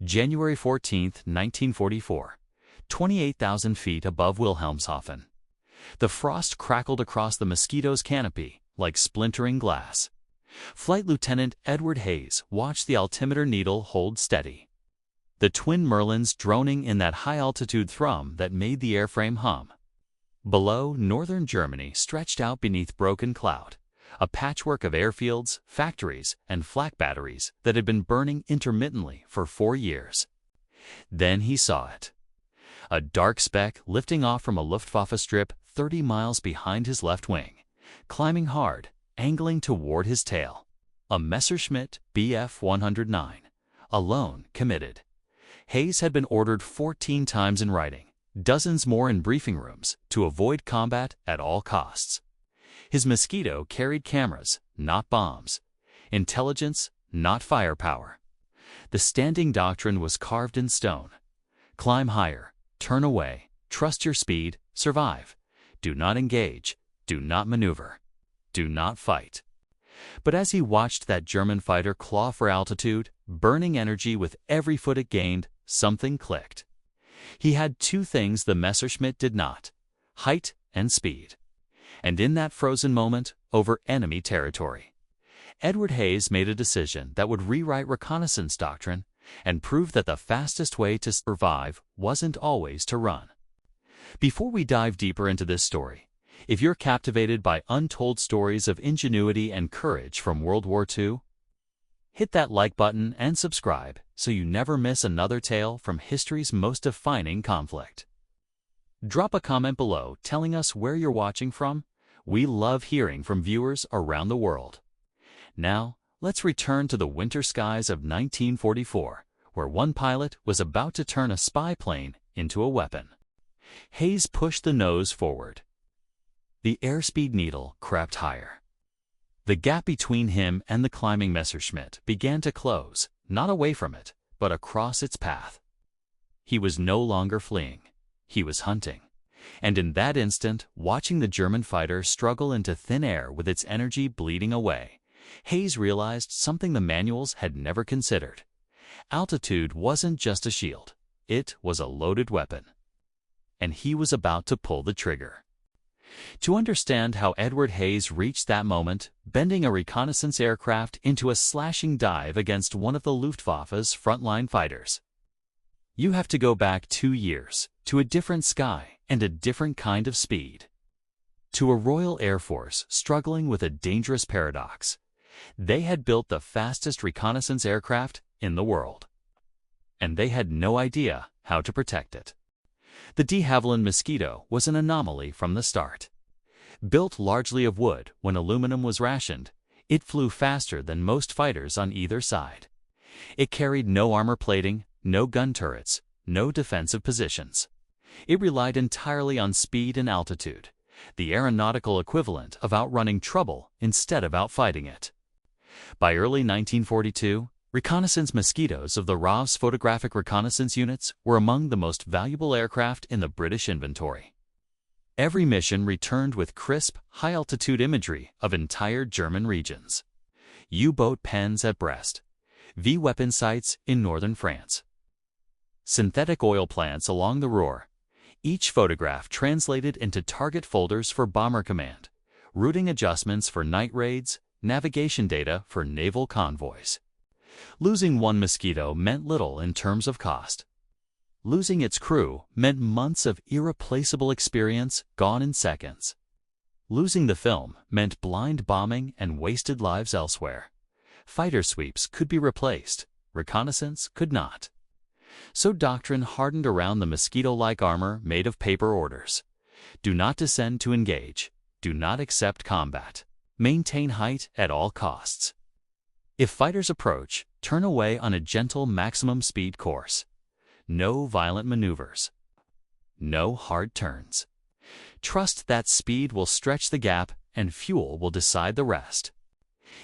January 14, 1944, 28,000 feet above Wilhelmshaven. The frost crackled across the Mosquito's canopy like splintering glass. Flight Lieutenant Edward Hayes watched the altimeter needle hold steady. The twin Merlins droning in that high-altitude thrum that made the airframe hum. Below, northern Germany stretched out beneath broken cloud, a patchwork of airfields, factories, and flak batteries that had been burning intermittently for 4 years. Then he saw it. A dark speck lifting off from a Luftwaffe strip 30 miles behind his left wing, climbing hard, angling toward his tail. A Messerschmitt Bf 109, alone committed. Hayes had been ordered 14 times in writing, dozens more in briefing rooms, to avoid combat at all costs. His Mosquito carried cameras, not bombs, intelligence, not firepower. The standing doctrine was carved in stone. Climb higher, turn away, trust your speed, survive. Do not engage, do not maneuver, do not fight. But as he watched that German fighter claw for altitude, burning energy with every foot it gained, something clicked. He had 2 things the Messerschmitt did not: height and speed. And in that frozen moment, over enemy territory, Edward Hayes made a decision that would rewrite reconnaissance doctrine and prove that the fastest way to survive wasn't always to run. Before we dive deeper into this story, if you're captivated by untold stories of ingenuity and courage from World War II, hit that like button and subscribe so you never miss another tale from history's most defining conflict. Drop a comment below telling us where you're watching from. We love hearing from viewers around the world. Now, let's return to the winter skies of 1944, where one pilot was about to turn a spy plane into a weapon. Hayes pushed the nose forward. The airspeed needle crept higher. The gap between him and the climbing Messerschmitt began to close, not away from it, but across its path. He was no longer fleeing. He was hunting. And in that instant, watching the German fighter struggle into thin air with its energy bleeding away, Hayes realized something the manuals had never considered. Altitude wasn't just a shield. It was a loaded weapon. And he was about to pull the trigger. To understand how Edward Hayes reached that moment, bending a reconnaissance aircraft into a slashing dive against one of the Luftwaffe's frontline fighters, you have to go back 2 years, to a different sky and a different kind of speed. To a Royal Air Force struggling with a dangerous paradox. They had built the fastest reconnaissance aircraft in the world. And they had no idea how to protect it. The de Havilland Mosquito was an anomaly from the start. Built largely of wood when aluminum was rationed, it flew faster than most fighters on either side. It carried no armor plating, no gun turrets, no defensive positions. It relied entirely on speed and altitude, the aeronautical equivalent of outrunning trouble instead of outfighting it. By early 1942, reconnaissance Mosquitoes of the RAF's photographic reconnaissance units were among the most valuable aircraft in the British inventory. Every mission returned with crisp, high-altitude imagery of entire German regions. U-boat pens at Brest, V-weapon sites in northern France, synthetic oil plants along the Ruhr. Each photograph translated into target folders for Bomber Command, routing adjustments for night raids, navigation data for naval convoys. Losing one Mosquito meant little in terms of cost. Losing its crew meant months of irreplaceable experience gone in seconds. Losing the film meant blind bombing and wasted lives elsewhere. Fighter sweeps could be replaced, reconnaissance could not. So doctrine hardened around the Mosquito-like armor made of paper orders. Do not descend to engage. Do not accept combat. Maintain height at all costs. If fighters approach, turn away on a gentle maximum speed course. No violent maneuvers. No hard turns. Trust that speed will stretch the gap and fuel will decide the rest.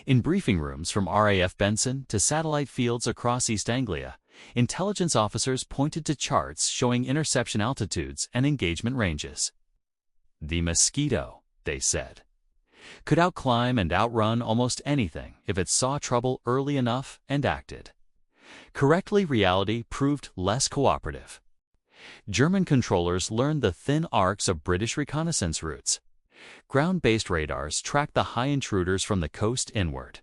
In briefing rooms from RAF Benson to satellite fields across East Anglia, intelligence officers pointed to charts showing interception altitudes and engagement ranges. The Mosquito, they said, could outclimb and outrun almost anything if it saw trouble early enough and acted. Correctly, reality proved less cooperative. German controllers learned the thin arcs of British reconnaissance routes. Ground-based radars tracked the high intruders from the coast inward.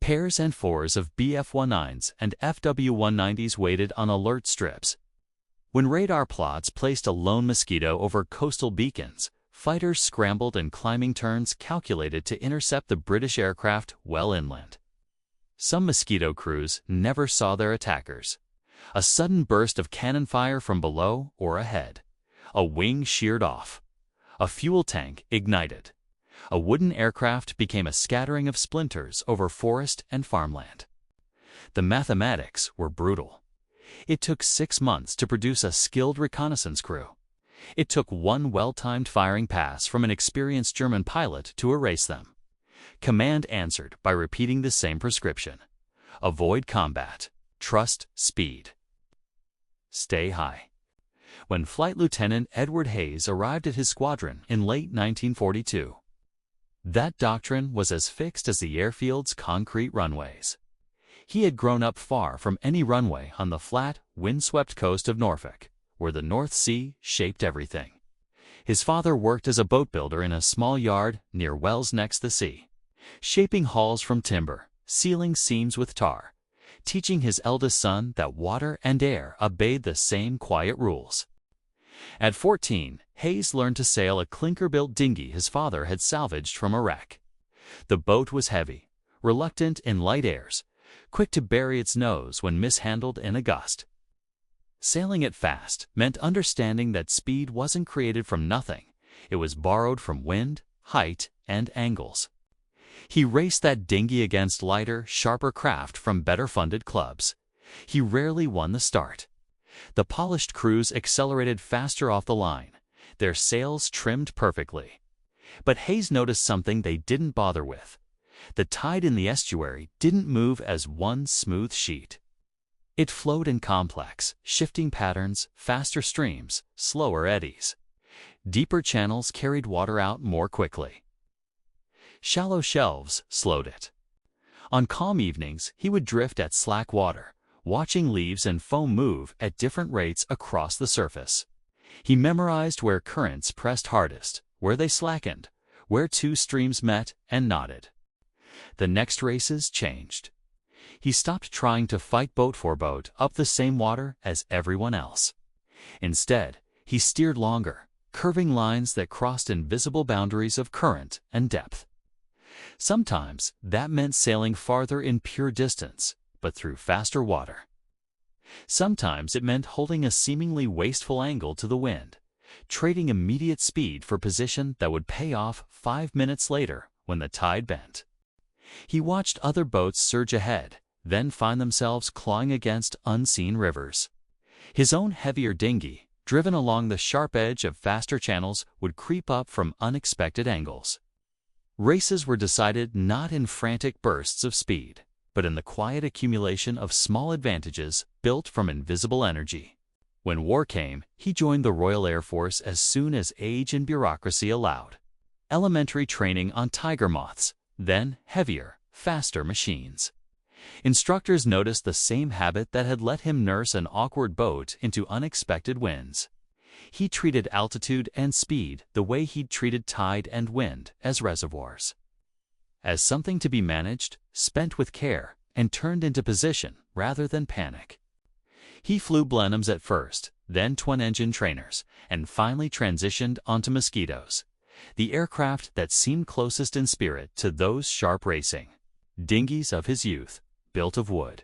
Pairs and fours of Bf-19s and FW-190s waited on alert strips. When radar plots placed a lone Mosquito over coastal beacons, fighters scrambled in climbing turns calculated to intercept the British aircraft well inland. Some Mosquito crews never saw their attackers. A sudden burst of cannon fire from below or ahead. A wing sheared off. A fuel tank ignited. A wooden aircraft became a scattering of splinters over forest and farmland. The mathematics were brutal. It took 6 months to produce a skilled reconnaissance crew. It took one well-timed firing pass from an experienced German pilot to erase them. Command answered by repeating the same prescription. Avoid combat. Trust speed. Stay high. When Flight Lieutenant Edward Hayes arrived at his squadron in late 1942, that doctrine was as fixed as the airfield's concrete runways. He had grown up far from any runway on the flat, windswept coast of Norfolk, where the North Sea shaped everything. His father worked as a boat builder in a small yard near Wells next the sea, shaping hulls from timber, sealing seams with tar, teaching his eldest son that water and air obeyed the same quiet rules. At 14, Hayes learned to sail a clinker-built dinghy his father had salvaged from a wreck. The boat was heavy, reluctant in light airs, quick to bury its nose when mishandled in a gust. Sailing it fast meant understanding that speed wasn't created from nothing. It was borrowed from wind, height, and angles. He raced that dinghy against lighter, sharper craft from better-funded clubs. He rarely won the start. The polished crews accelerated faster off the line, their sails trimmed perfectly. But Hayes noticed something they didn't bother with. The tide in the estuary didn't move as one smooth sheet. It flowed in complex, shifting patterns, faster streams, slower eddies. Deeper channels carried water out more quickly. Shallow shelves slowed it. On calm evenings, he would drift at slack water, watching leaves and foam move at different rates across the surface. He memorized where currents pressed hardest, where they slackened, where two streams met and nodded. The next races changed. He stopped trying to fight boat for boat up the same water as everyone else. Instead, he steered longer, curving lines that crossed invisible boundaries of current and depth. Sometimes that meant sailing farther in pure distance, but through faster water. Sometimes it meant holding a seemingly wasteful angle to the wind, trading immediate speed for position that would pay off 5 minutes later when the tide bent. He watched other boats surge ahead, then find themselves clawing against unseen rivers. His own heavier dinghy, driven along the sharp edge of faster channels, would creep up from unexpected angles. Races were decided not in frantic bursts of speed, but in the quiet accumulation of small advantages built from invisible energy. When war came, he joined the Royal Air Force as soon as age and bureaucracy allowed. Elementary training on Tiger Moths, then heavier, faster machines. Instructors noticed the same habit that had let him nurse an awkward boat into unexpected winds. He treated altitude and speed the way he'd treated tide and wind, as reservoirs. As something to be managed, spent with care, and turned into position rather than panic. He flew Blenheims at first, then twin-engine trainers, and finally transitioned onto Mosquitoes, the aircraft that seemed closest in spirit to those sharp racing dinghies of his youth, built of wood,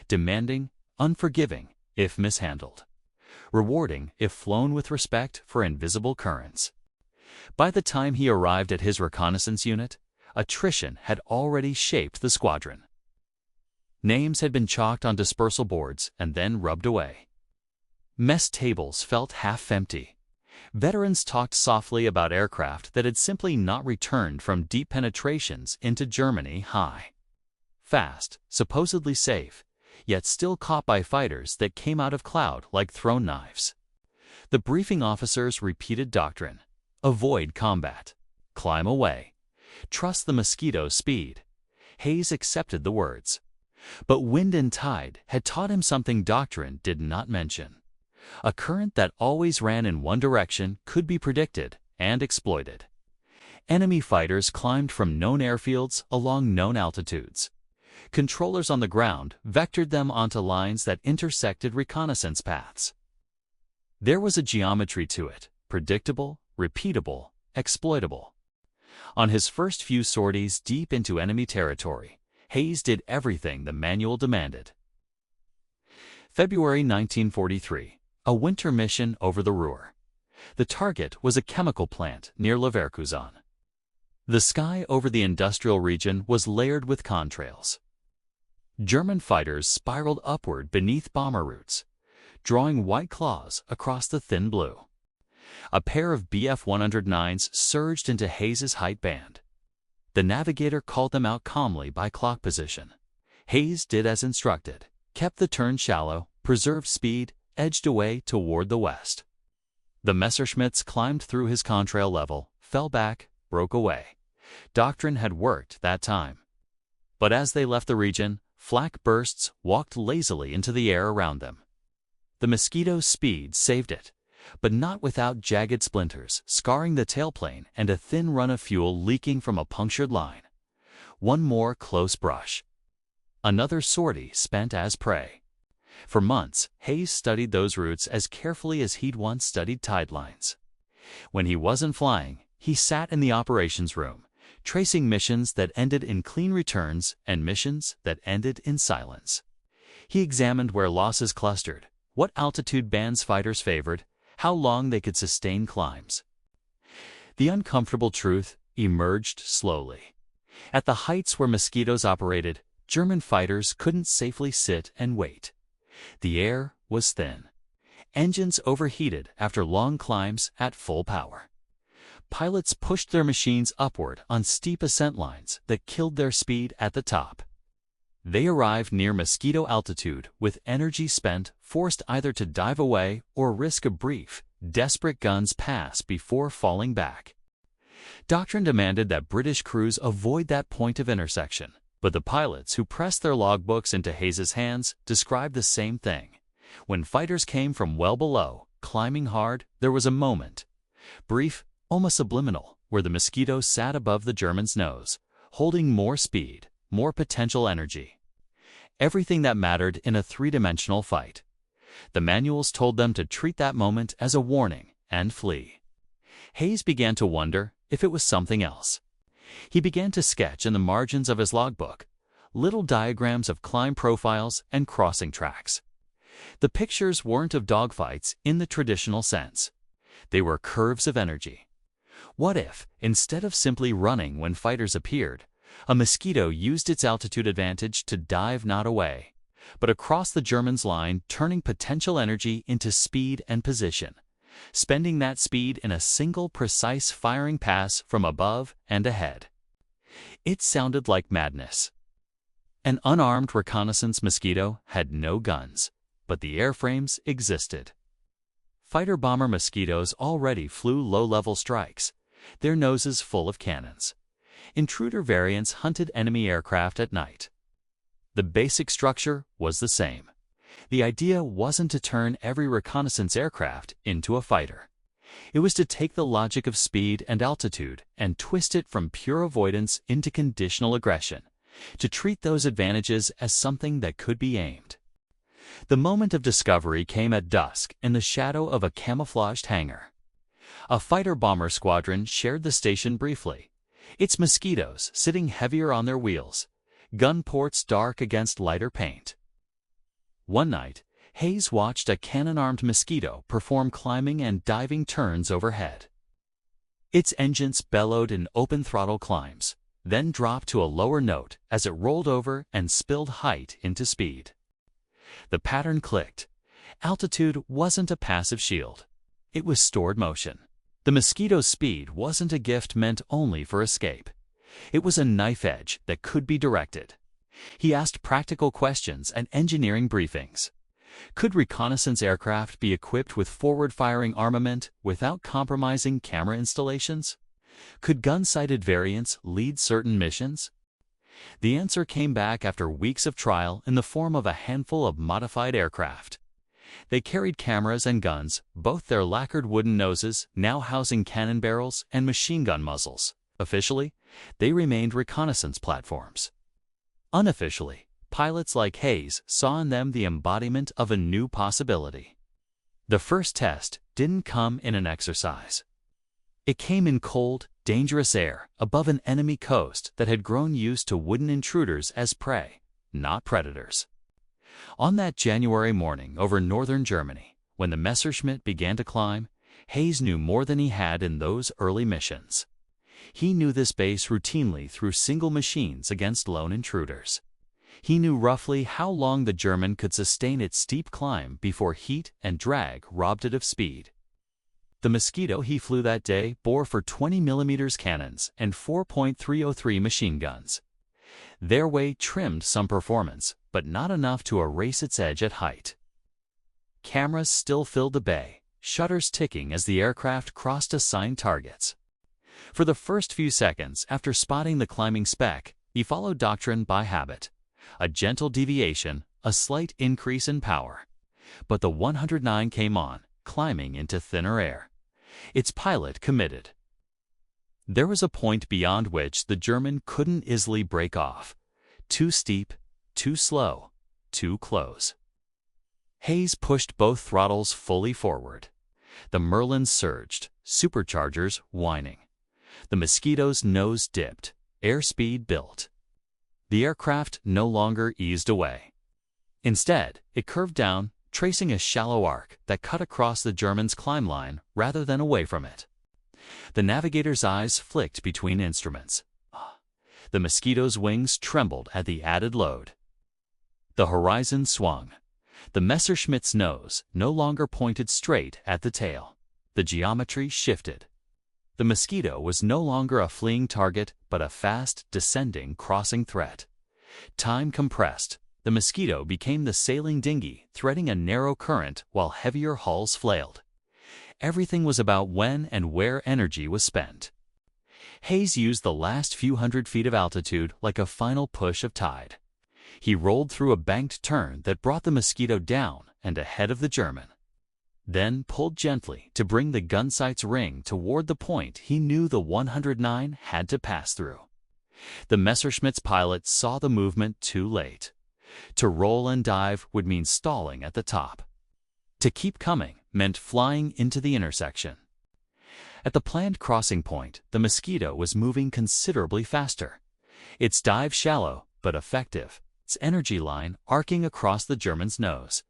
demanding, unforgiving if mishandled, rewarding if flown with respect for invisible currents. By the time he arrived at his reconnaissance unit, attrition had already shaped the squadron. Names had been chalked on dispersal boards and then rubbed away. Mess tables felt half empty. Veterans talked softly about aircraft that had simply not returned from deep penetrations into Germany high. Fast, supposedly safe, yet still caught by fighters that came out of cloud like thrown knives. The briefing officers' repeated doctrine: avoid combat, climb away, trust the Mosquito's speed. Hayes accepted the words. But wind and tide had taught him something doctrine did not mention. A current that always ran in one direction could be predicted and exploited. Enemy fighters climbed from known airfields along known altitudes. Controllers on the ground vectored them onto lines that intersected reconnaissance paths. There was a geometry to it, predictable, repeatable, exploitable. On his first few sorties deep into enemy territory, Hayes did everything the manual demanded. February 1943, a winter mission over the Ruhr. The target was a chemical plant near Leverkusen. The sky over the industrial region was layered with contrails. German fighters spiraled upward beneath bomber routes, drawing white claws across the thin blue. A pair of Bf-109s surged into Hayes's height band. The navigator called them out calmly by clock position. Hayes did as instructed, kept the turn shallow, preserved speed, edged away toward the west. The Messerschmitts climbed through his contrail level, fell back, broke away. Doctrine had worked that time. But as they left the region, flak bursts walked lazily into the air around them. The Mosquito's speed saved it, but not without jagged splinters scarring the tailplane and a thin run of fuel leaking from a punctured line. One more close brush. Another sortie spent as prey. For months, Hayes studied those routes as carefully as he'd once studied tide lines. When he wasn't flying, he sat in the operations room, tracing missions that ended in clean returns and missions that ended in silence. He examined where losses clustered, what altitude bands fighters favored, how long they could sustain climbs. The uncomfortable truth emerged slowly. At the heights where Mosquitoes operated, German fighters couldn't safely sit and wait. The air was thin. Engines overheated after long climbs at full power. Pilots pushed their machines upward on steep ascent lines that killed their speed at the top. They arrived near Mosquito altitude with energy spent, forced either to dive away or risk a brief, desperate guns pass before falling back. Doctrine demanded that British crews avoid that point of intersection, but the pilots who pressed their logbooks into Hayes's hands described the same thing. When fighters came from well below, climbing hard, there was a moment, brief, almost subliminal, where the Mosquito sat above the German's nose, holding more speed, more potential energy. Everything that mattered in a three-dimensional fight. The manuals told them to treat that moment as a warning and flee. Hayes began to wonder if it was something else. He began to sketch in the margins of his logbook, little diagrams of climb profiles and crossing tracks. The pictures weren't of dogfights in the traditional sense. They were curves of energy. What if, instead of simply running when fighters appeared, a Mosquito used its altitude advantage to dive not away, but across the Germans' line, turning potential energy into speed and position, spending that speed in a single precise firing pass from above and ahead? It sounded like madness. An unarmed reconnaissance Mosquito had no guns, but the airframes existed. Fighter-bomber Mosquitoes already flew low-level strikes, their noses full of cannons. Intruder variants hunted enemy aircraft at night. The basic structure was the same. The idea wasn't to turn every reconnaissance aircraft into a fighter. It was to take the logic of speed and altitude and twist it from pure avoidance into conditional aggression, to treat those advantages as something that could be aimed. The moment of discovery came at dusk in the shadow of a camouflaged hangar. A fighter-bomber squadron shared the station briefly, its Mosquitoes sitting heavier on their wheels, gun ports dark against lighter paint. One night, Hayes watched a cannon-armed Mosquito perform climbing and diving turns overhead. Its engines bellowed in open-throttle climbs, then dropped to a lower note as it rolled over and spilled height into speed. The pattern clicked. Altitude wasn't a passive shield. It was stored motion. The Mosquito's speed wasn't a gift meant only for escape. It was a knife edge that could be directed. He asked practical questions at engineering briefings. Could reconnaissance aircraft be equipped with forward-firing armament without compromising camera installations? Could gun-sighted variants lead certain missions? The answer came back after weeks of trial in the form of a handful of modified aircraft. They carried cameras and guns, both their lacquered wooden noses now housing cannon barrels and machine gun muzzles. Officially, they remained reconnaissance platforms. Unofficially, pilots like Hayes saw in them the embodiment of a new possibility. The first test didn't come in an exercise. It came in cold, dangerous air above an enemy coast that had grown used to wooden intruders as prey, not predators. On that January morning over northern Germany, when the Messerschmitt began to climb, Hayes knew more than he had in those early missions. He knew this base routinely through single machines against lone intruders. He knew roughly how long the German could sustain its steep climb before heat and drag robbed it of speed. The Mosquito he flew that day bore for 20mm cannons and 4.303 machine guns. Their weight trimmed some performance, but not enough to erase its edge at height. Cameras still filled the bay, shutters ticking as the aircraft crossed assigned targets. For the first few seconds after spotting the climbing speck, he followed doctrine by habit. A gentle deviation, a slight increase in power. But the 109 came on, climbing into thinner air. Its pilot committed. There was a point beyond which the German couldn't easily break off. Too steep, too slow, too close. Hayes pushed both throttles fully forward. The Merlins surged, superchargers whining. The Mosquito's nose dipped, airspeed built. The aircraft no longer eased away. Instead, it curved down, tracing a shallow arc that cut across the German's climb line rather than away from it. The navigator's eyes flicked between instruments. The Mosquito's wings trembled at the added load. The horizon swung. The Messerschmitt's nose no longer pointed straight at the tail. The geometry shifted. The Mosquito was no longer a fleeing target, but a fast, descending, crossing threat. Time compressed. The Mosquito became the sailing dinghy, threading a narrow current while heavier hulls flailed. Everything was about when and where energy was spent. Hayes used the last few hundred feet of altitude like a final push of tide. He rolled through a banked turn that brought the Mosquito down and ahead of the German. Then pulled gently to bring the gunsight's ring toward the point he knew the 109 had to pass through. The Messerschmitt's pilot saw the movement too late. To roll and dive would mean stalling at the top. To keep coming meant flying into the intersection. At the planned crossing point, the Mosquito was moving considerably faster. Its dive shallow but effective, its energy line arcing across the German's nose.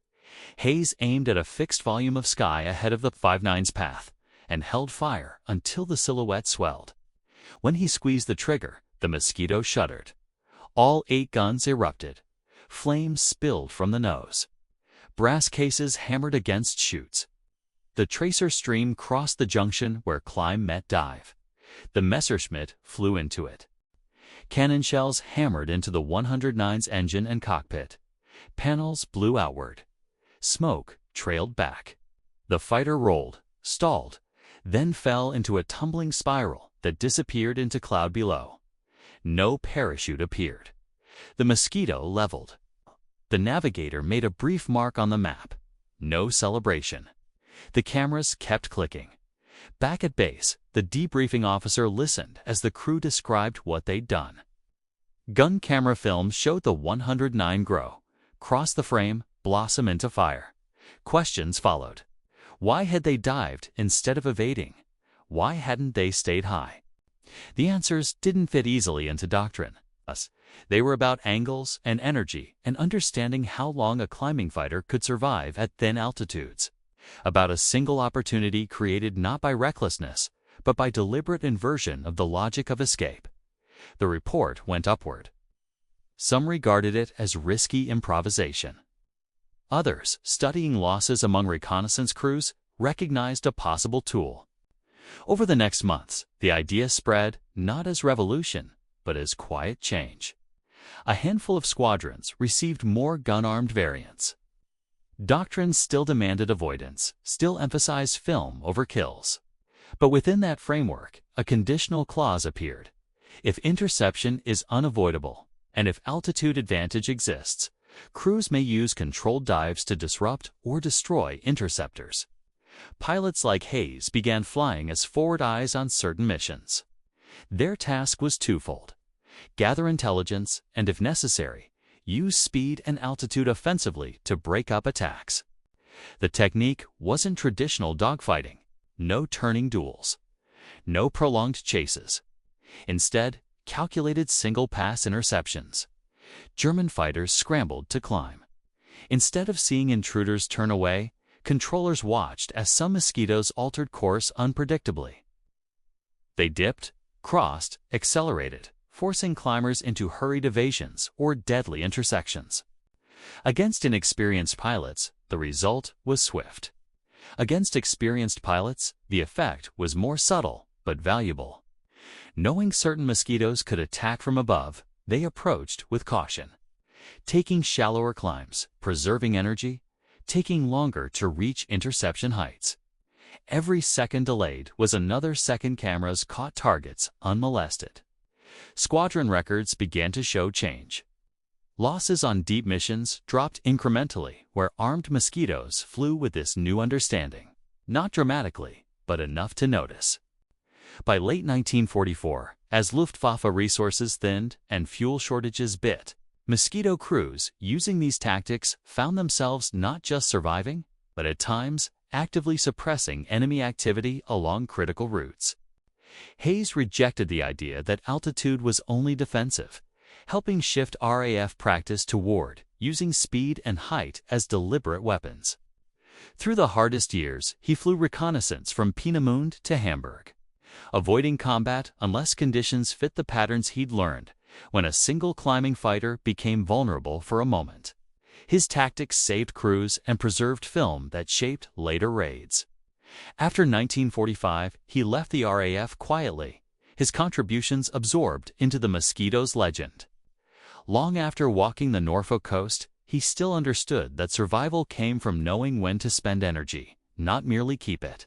Hayes aimed at a fixed volume of sky ahead of the 59's path and held fire until the silhouette swelled. When he squeezed the trigger, the Mosquito shuddered. All 8 guns erupted. Flames spilled from the nose. Brass cases hammered against chutes. The tracer stream crossed the junction where climb met dive. The Messerschmitt flew into it. Cannon shells hammered into the 109's engine and cockpit. Panels blew outward. Smoke trailed back. The fighter rolled, stalled, then fell into a tumbling spiral that disappeared into cloud below. No parachute appeared. The Mosquito leveled. The navigator made a brief mark on the map. No celebration. The cameras kept clicking. Back at base, the debriefing officer listened as the crew described what they'd done. Gun camera film showed the 109 grow, cross the frame, blossom into fire. Questions followed. Why had they dived instead of evading? Why hadn't they stayed high? The answers didn't fit easily into doctrine. They were about angles and energy and understanding how long a climbing fighter could survive at thin altitudes. About a single opportunity created not by recklessness, but by deliberate inversion of the logic of escape. The report went upward. Some regarded it as risky improvisation. Others, studying losses among reconnaissance crews, recognized a possible tool. Over the next months, the idea spread not as revolution, but as quiet change. A handful of squadrons received more gun-armed variants. Doctrine still demanded avoidance, still emphasized film over kills. But within that framework, a conditional clause appeared. If interception is unavoidable, and if altitude advantage exists, crews may use controlled dives to disrupt or destroy interceptors. Pilots like Hayes began flying as forward eyes on certain missions. Their task was twofold: gather intelligence and, if necessary, use speed and altitude offensively to break up attacks. The technique wasn't traditional dogfighting, no turning duels, no prolonged chases. Instead, calculated single-pass interceptions. German fighters scrambled to climb. Instead of seeing intruders turn away, controllers watched as some Mosquitoes altered course unpredictably. They dipped, crossed, accelerated, forcing climbers into hurried evasions or deadly intersections. Against inexperienced pilots, the result was swift. Against experienced pilots, the effect was more subtle but valuable. Knowing certain Mosquitoes could attack from above, they approached with caution, taking shallower climbs, preserving energy, taking longer to reach interception heights. Every second delayed was another second cameras caught targets unmolested. Squadron records began to show change. Losses on deep missions dropped incrementally where armed Mosquitoes flew with this new understanding. Not dramatically, but enough to notice. By late 1944, as Luftwaffe resources thinned and fuel shortages bit, Mosquito crews using these tactics found themselves not just surviving, but at times actively suppressing enemy activity along critical routes. Hayes rejected the idea that altitude was only defensive, helping shift RAF practice toward using speed and height as deliberate weapons. Through the hardest years, he flew reconnaissance from Peenemünde to Hamburg, avoiding combat unless conditions fit the patterns he'd learned when a single climbing fighter became vulnerable for a moment. His tactics saved crews and preserved film that shaped later raids. After 1945, he left the RAF quietly, his contributions absorbed into the Mosquito's legend. Long after walking the Norfolk coast, he still understood that survival came from knowing when to spend energy, not merely keep it.